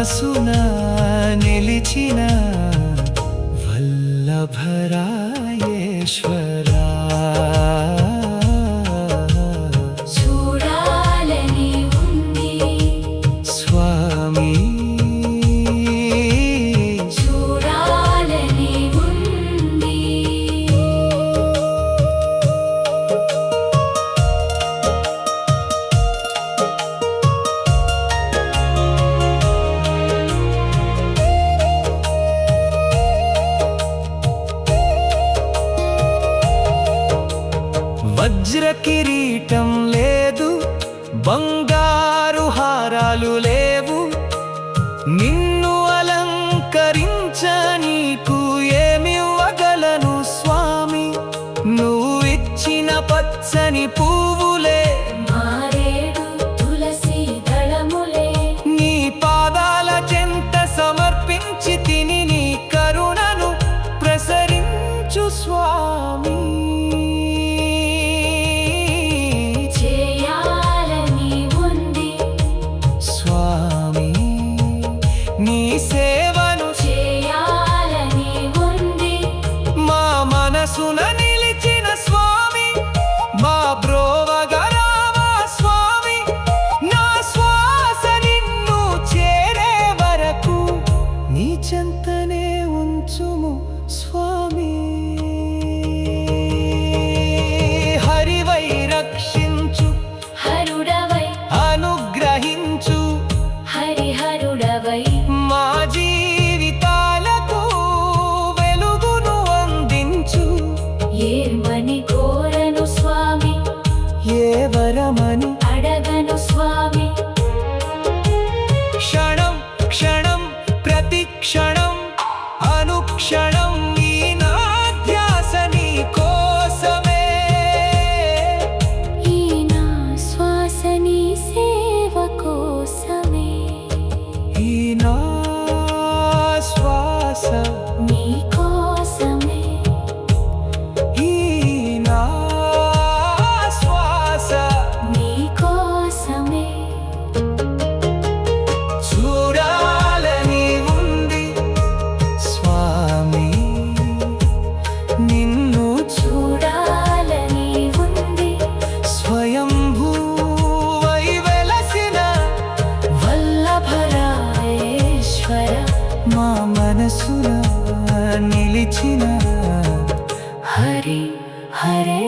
మనసున నిలిచిన వల్లభరాయేశ్వరా చూడాలని ఉంది స్వామి చూడాలని ఉంది వజ్ర కిరీటం లేదు, బంగారు హారాలు లేవు, నిన్ను అలంకరించ నీకు ఏమివ్వగలను స్వామి. నువ్వు ఇచ్చిన పచ్చని పువ్వులే, మారేడు తులసి దళములే, నీ పాదాల చెంత సమర్పించి తిని నీ కరుణను ప్రసరించు స్వామి. చేయాలని ఉంది స్వామి నీ సేవను చేయాలని ఉంది మా మనసున నిలిచిన స్వామి, మా బ్రోవగరావా స్వామి. నా శ్వాస నిన్ను చేరే వరకు నీ చెంతనే ఉంచుము స్వామి. హరివై రక్షించు, హరుడవై అనుగ్రహించు, హరిహరుడవై మా జీవితాలకు వెలుగును అందించు. ఏమని కోరను స్వామి, ఏ వరమని అడగను స్వామి. క్షణం క్షణం ప్రతి క్షణం అనుక్షణం ఈ నా ధ్యాస నీ కోసమే. ఈ నా శ్వాస నీ సేవ కోసమే, ఈ నా శ్వాస నీ కోసమే, ఈ నా శ్వాస నీ కోసమే. చూడాలని ఉంది స్వామి, నిన్ను చూడాలని ఉంది స్వయంభూవై వెలసిన వల్లభరాయేశ్వర. మా మనసున నిలిచిన హరి హరే